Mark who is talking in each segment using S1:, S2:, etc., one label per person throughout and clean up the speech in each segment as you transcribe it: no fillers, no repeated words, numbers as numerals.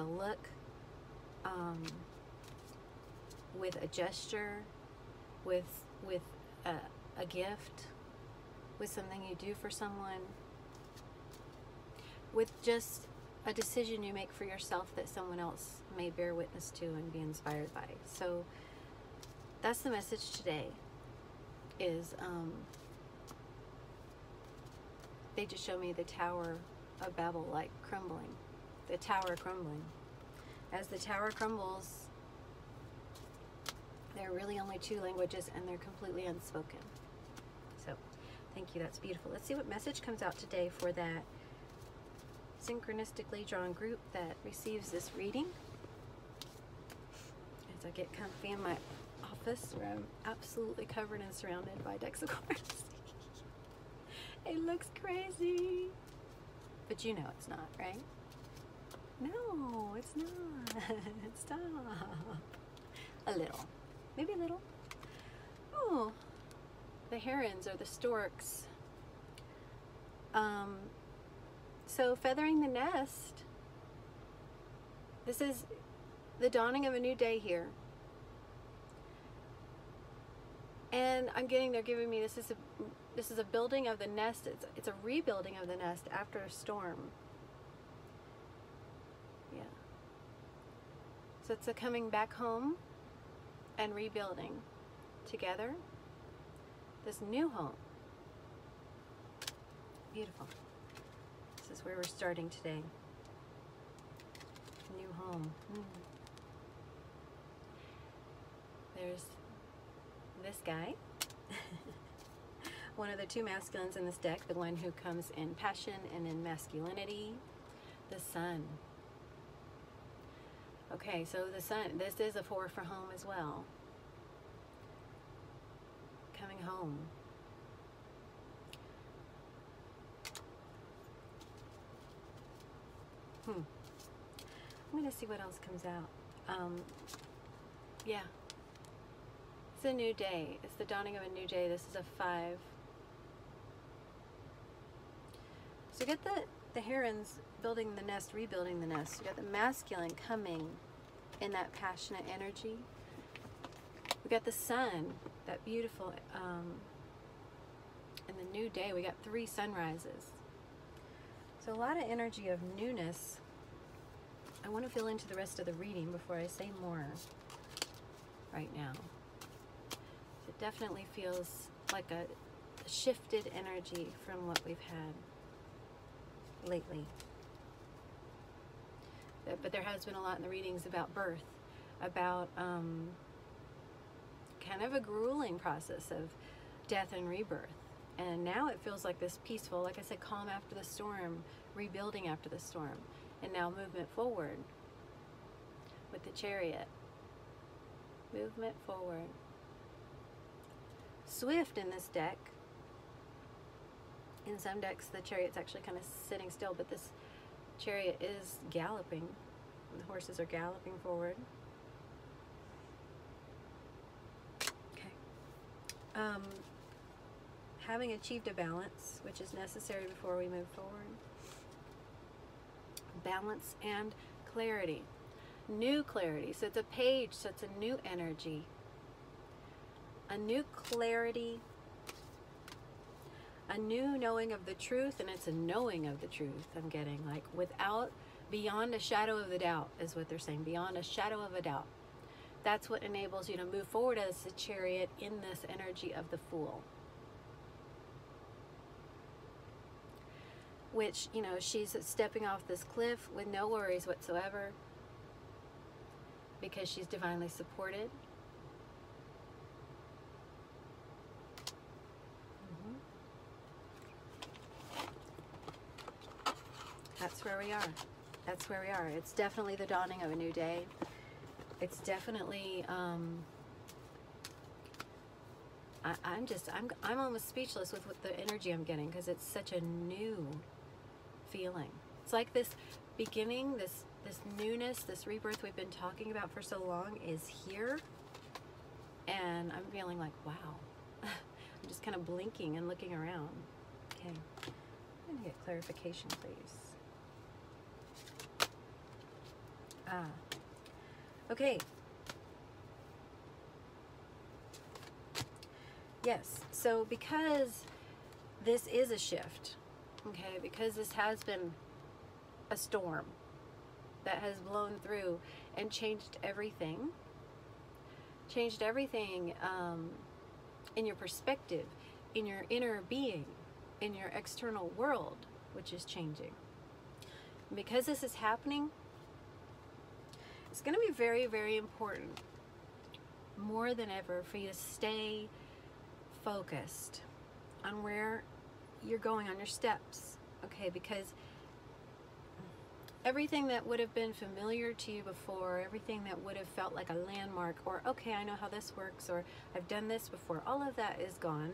S1: look, with a gesture, with a gift, with something you do for someone, with just a decision you make for yourself that someone else may bear witness to and be inspired by. So that's the message today, is they just show me the Tower of Babel like crumbling, the tower crumbling. As the tower crumbles, there are really only two languages and they're completely unspoken. So thank you, that's beautiful. Let's see what message comes out today for that synchronistically drawn group that receives this reading. As I get comfy in my office where I'm absolutely covered and surrounded by decks of cards. It looks crazy, but you know it's not, right? No, it's not. Stop. A little, maybe a little. Oh, the herons or the storks. So feathering the nest. This is the dawning of a new day here. And they're giving me, this is a building of the nest. It's a rebuilding of the nest after a storm. Yeah. So it's a coming back home and rebuilding together this new home. Beautiful. This is where we're starting today. New home. There's this guy. One of the two masculines in this deck, the one who comes in passion and in masculinity, the sun. Okay, so the sun, this is a 4 for home as well. Coming home. I'm going to see what else comes out. Yeah. It's a new day. It's the dawning of a new day. This is a 5. So you get the herons building the nest, rebuilding the nest. You got the masculine coming in that passionate energy. We got the sun, that beautiful, in the new day. We got 3 sunrises. So a lot of energy of newness. I want to feel into the rest of the reading before I say more right now. It definitely feels like a shifted energy from what we've had lately. But there has been a lot in the readings about birth, about kind of a grueling process of death and rebirth. And now it feels like this peaceful, like I said, calm after the storm, rebuilding after the storm. And now movement forward with the Chariot. Movement forward. Swift in this deck. In some decks, the Chariot's actually kind of sitting still, but this Chariot is galloping. The horses are galloping forward. Okay. Having achieved a balance, which is necessary before we move forward. Balance and clarity. New clarity. So it's a page, so it's a new energy. A new clarity. A new knowing of the truth, and it's a knowing of the truth I'm getting, like without, beyond a shadow of a doubt is what they're saying, beyond a shadow of a doubt. That's what enables you to move forward as the Chariot in this energy of the Fool. Which, you know, she's stepping off this cliff with no worries whatsoever because she's divinely supported. That's where we are. That's where we are. It's definitely the dawning of a new day. It's definitely, I'm almost speechless with what the energy I'm getting, because it's such a new feeling. It's like this beginning, this newness, this rebirth we've been talking about for so long is here. And I'm feeling like, wow. I'm just kind of blinking and looking around. Okay. I'm going to get clarification, please. Ah. Okay. Yes. So because this is a shift, okay, because this has been a storm that has blown through and changed everything in your perspective, in your inner being, in your external world, which is changing. And because this is happening, it's going to be very, very important, more than ever, for you to stay focused on where you're going on your steps, okay? Because everything that would have been familiar to you before, everything that would have felt like a landmark, or okay, I know how this works, or I've done this before, all of that is gone.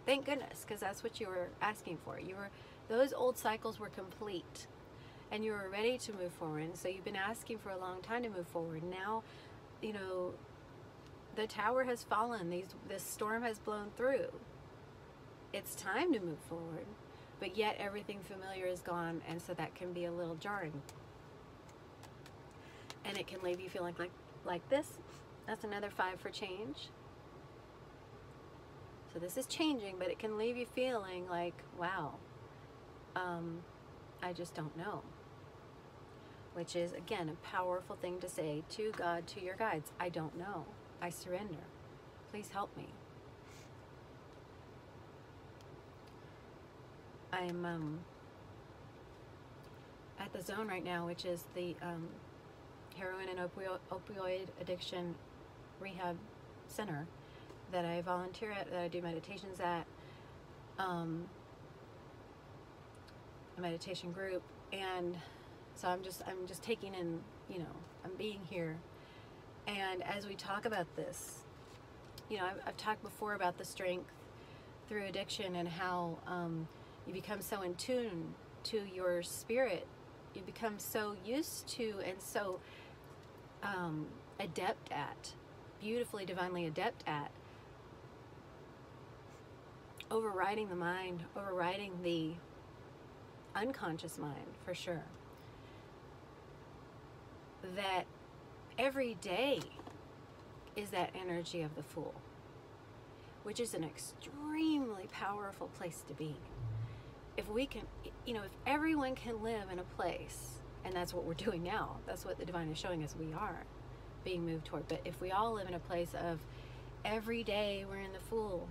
S1: Thank goodness, because that's what you were asking for. Those old cycles were complete, and you were ready to move forward. And so you've been asking for a long time to move forward. Now, you know, the tower has fallen. This storm has blown through. It's time to move forward. But yet everything familiar is gone, and so that can be a little jarring. And it can leave you feeling like this. That's another 5 for change. So this is changing, but it can leave you feeling like, wow, I just don't know. Which is, again, a powerful thing to say to God, to your guides. I don't know. I surrender. Please help me. I'm at the Zone right now, which is the heroin and opioid addiction rehab center that I volunteer at, that I do meditations at, a meditation group. And so I'm just taking in, you know, I'm being here. And as we talk about this, you know, I've talked before about the strength through addiction, and how you become so in tune to your spirit. You become so used to and so adept at, beautifully, divinely adept at, overriding the mind, overriding the unconscious mind, for sure. That every day is that energy of the Fool, which is an extremely powerful place to be. If we can, you know, if everyone can live in a place, and that's what we're doing now, that's what the divine is showing us we are being moved toward. But if we all live in a place of every day we're in the Fool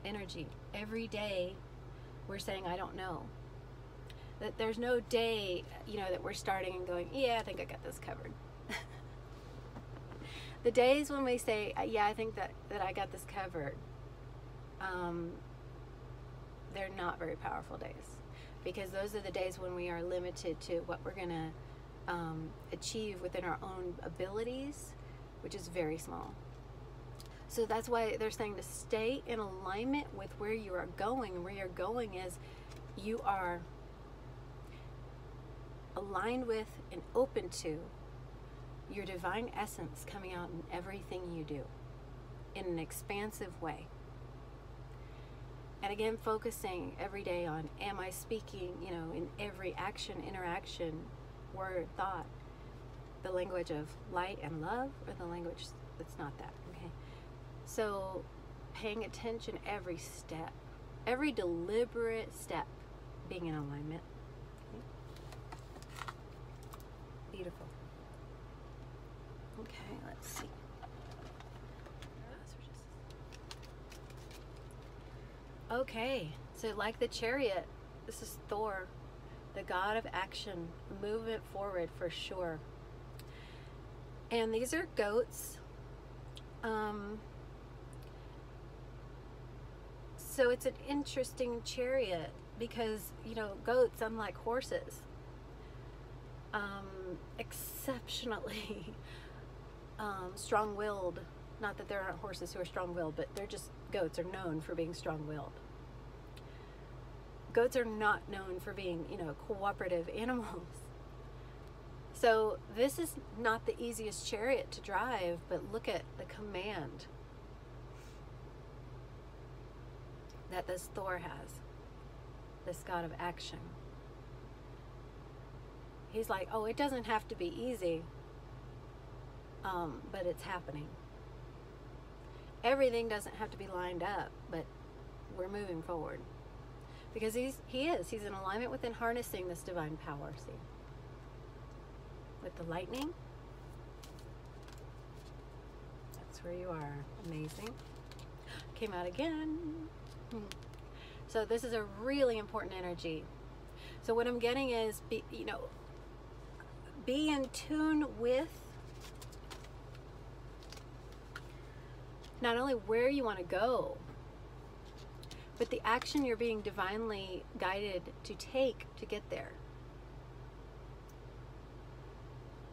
S1: energy, every day we're saying, I don't know. That there's no day, you know, that we're starting and going, yeah, I think I got this covered. The days when we say, yeah, I think that I got this covered, they're not very powerful days, because those are the days when we are limited to what we're going to achieve within our own abilities, which is very small. So that's why they're saying to stay in alignment with where you are going. Where you're going is you are aligned with and open to your divine essence coming out in everything you do in an expansive way. And again, focusing every day on, am I speaking, you know, in every action, interaction, word, thought, the language of light and love, or the language that's not that, okay? So paying attention every step, every deliberate step, being in alignment. Okay. Beautiful. Okay, let's see. Okay, so like the Chariot, this is Thor, the god of action, movement forward for sure. And these are goats. So it's an interesting chariot because, you know, goats, unlike horses, exceptionally strong-willed. Not that there aren't horses who are strong-willed, but they're just, goats are known for being strong-willed. Goats are not known for being, you know, cooperative animals. So this is not the easiest chariot to drive, but look at the command that this Thor has, this god of action. He's like, oh, it doesn't have to be easy, but it's happening. Everything doesn't have to be lined up, but we're moving forward. Because he's in alignment within harnessing this divine power, see? With the lightning. That's where you are. Amazing. Came out again. So this is a really important energy. So what I'm getting is, be in tune with not only where you want to go, but the action you're being divinely guided to take to get there.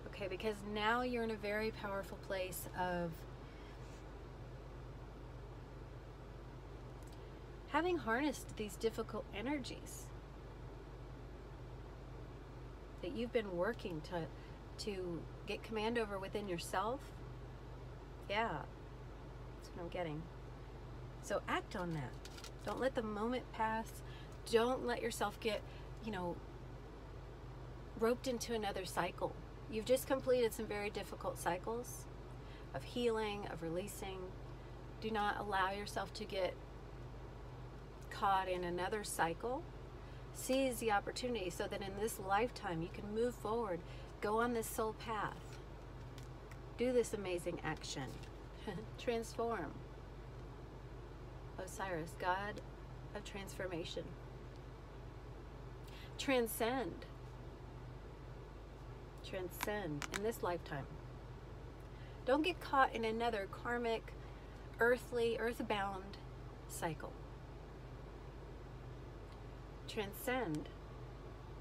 S1: Okay, because now you're in a very powerful place of having harnessed these difficult energies that you've been working to get command over within yourself. Yeah, that's what I'm getting. So act on that. Don't let the moment pass. Don't let yourself get, roped into another cycle. You've just completed some very difficult cycles of healing, of releasing. Do not allow yourself to get caught in another cycle. Seize the opportunity so that in this lifetime you can move forward, go on this soul path, do this amazing action, transform. Osiris, God of transformation. Transcend in this lifetime. Don't get caught in another karmic, earthbound cycle. Transcend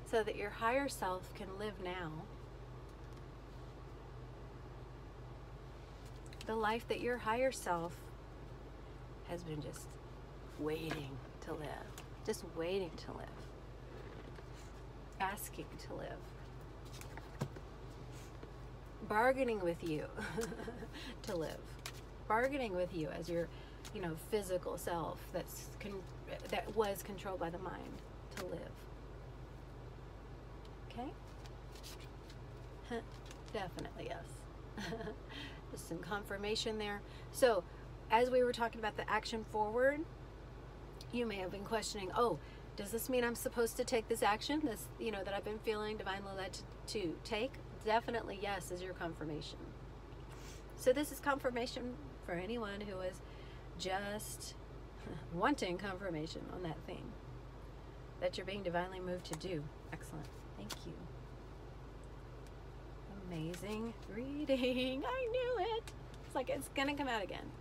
S1: so that your higher self can live now the life that your higher self has been just waiting to live, just waiting to live, asking to live, bargaining with you to live, bargaining with you as your, physical self that was controlled by the mind to live. Okay? Definitely yes. Just some confirmation there. So, as we were talking about the action forward, you may have been questioning, oh, does this mean I'm supposed to take this action, this, that I've been feeling divinely led to take? Definitely yes is your confirmation. So this is confirmation for anyone who is just wanting confirmation on that thing that you're being divinely moved to do. Excellent. Thank you. Amazing reading. I knew it. It's like it's gonna come out again.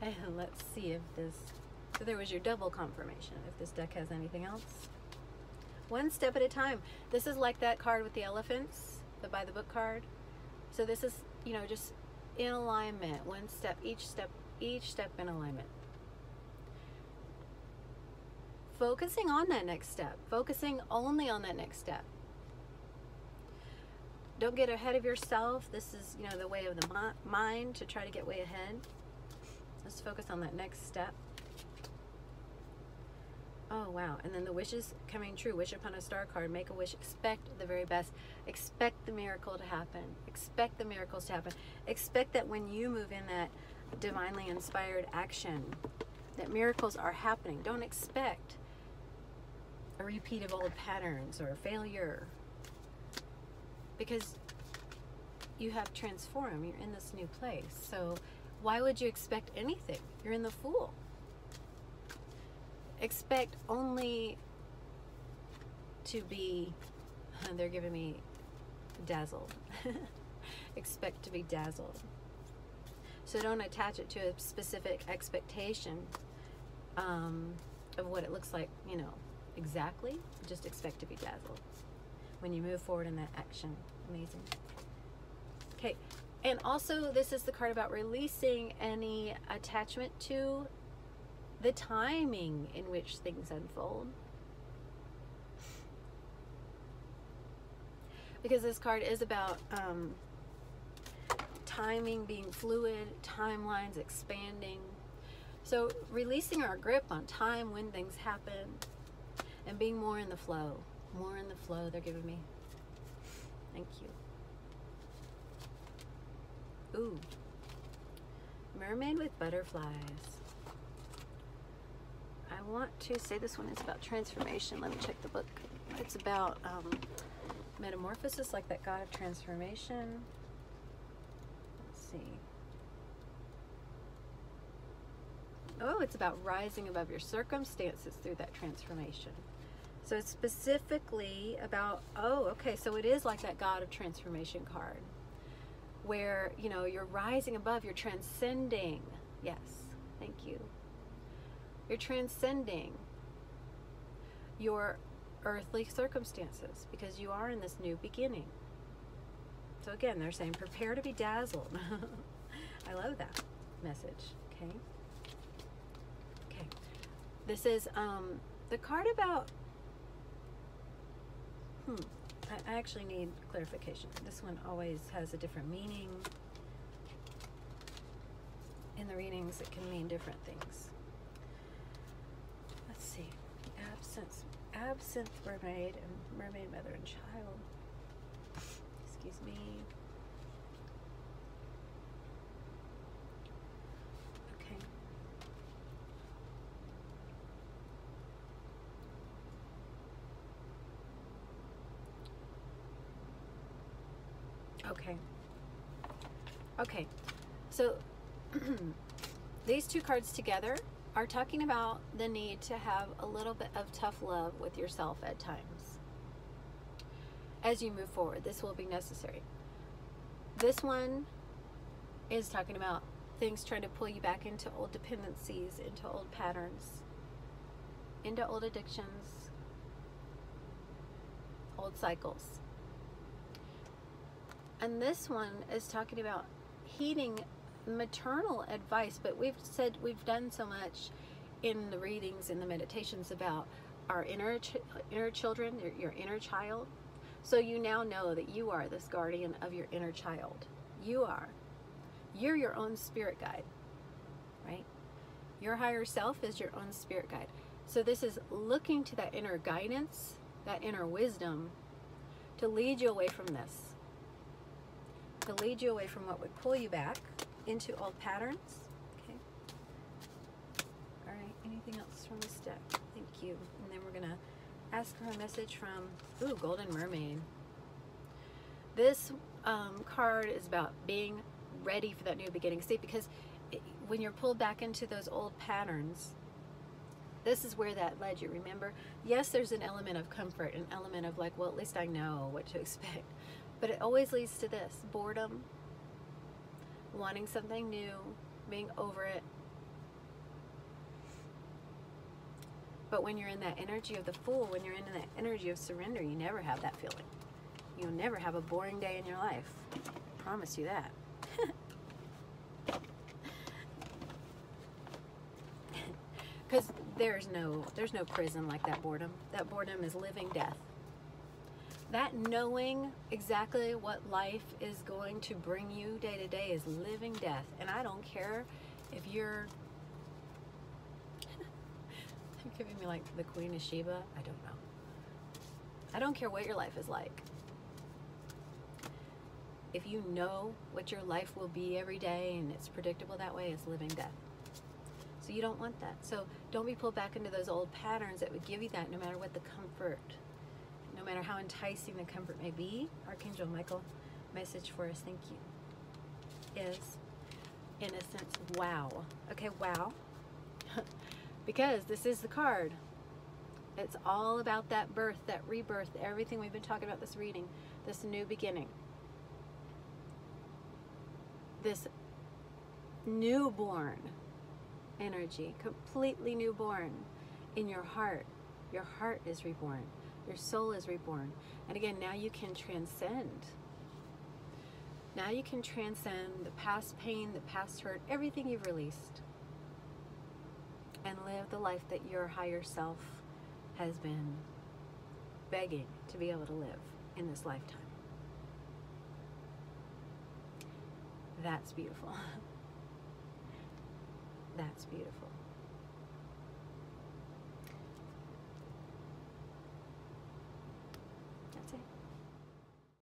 S1: And let's see if this, so there was your double confirmation, if this deck has anything else. One step at a time. This is like that card with the elephants, the by the book card. So this is, just in alignment, one step, each step in alignment. Focusing on that next step, focusing only on that next step. Don't get ahead of yourself. This is, the way of the mind to try to get way ahead. Let's focus on that next step. Oh, wow. And then the wishes coming true. Wish upon a star card. Make a wish. Expect the very best. Expect the miracle to happen. Expect the miracles to happen. Expect that when you move in that divinely inspired action, that miracles are happening. Don't expect a repeat of old patterns or a failure, because you have transformed. You're in this new place. So why would you expect anything? You're in the Fool. Expect only to be, they're giving me dazzled. Expect to be dazzled. So don't attach it to a specific expectation of what it looks like, exactly. Just expect to be dazzled when you move forward in that action. Amazing. Okay, and also this is the card about releasing any attachment to the timing in which things unfold. Because this card is about timing being fluid, timelines expanding. So releasing our grip on time when things happen and being more in the flow. More in the flow they're giving me. Thank you. Ooh. Mermaid with butterflies. I want to say this one is about transformation. Let me check the book. It's about metamorphosis, like that god of transformation. Let's see. Oh, it's about rising above your circumstances through that transformation. So it's specifically about, oh, okay, so it is like that god of transformation card, where, you know, you're rising above, you're transcending. Yes, thank you. You're transcending your earthly circumstances because you are in this new beginning. So again, they're saying prepare to be dazzled. I love that message. Okay. Okay. This is the card about I actually need clarification. This one always has a different meaning. In the readings, it can mean different things. Let's see. Absinthe mermaid and mermaid mother and child. Excuse me. Okay. Okay. So these two cards together are talking about the need to have a little bit of tough love with yourself at times. As you move forward, this will be necessary. This one is talking about things trying to pull you back into old dependencies, into old patterns, into old addictions, old cycles. And this one is talking about heeding maternal advice, but we've done so much in the readings, in the meditations about our inner children, your inner child. So you now know that you are this guardian of your inner child. You're your own spirit guide, right? Your higher self is your own spirit guide. So this is looking to that inner guidance, that inner wisdom, to lead you away from this. To lead you away from what would pull you back into old patterns. Okay. All right. Anything else from this deck? Thank you. And then we're gonna ask for a message from Golden Mermaid. This card is about being ready for that new beginning. See, because when you're pulled back into those old patterns, this is where that led you. Remember? Yes, there's an element of comfort, an element of like, well, at least I know what to expect. But it always leads to this: boredom, wanting something new, being over it. But when you're in that energy of the Fool, when you're in that energy of surrender, you never have that feeling. You'll never have a boring day in your life. I promise you that. Because there's no prison like that boredom. That boredom is living death. That knowing exactly what life is going to bring you day to day is living death. And I don't care if you're giving me like the Queen of Sheba. I don't know. I don't care what your life is like. If you know what your life will be every day and it's predictable that way, it's living death. So you don't want that. So don't be pulled back into those old patterns that would give you that, no matter what the comfort, no matter how enticing the comfort may be. Archangel Michael, message for us, thank you, is innocence. Wow. Okay, wow. Because this is the card. It's all about that birth, that rebirth, everything we've been talking about this reading, this new beginning. This newborn energy, completely newborn in your heart. Your heart is reborn. Your soul is reborn. And again, now you can transcend. Now you can transcend the past pain, the past hurt, everything you've released, and live the life that your higher self has been begging to be able to live in this lifetime. That's beautiful. That's beautiful.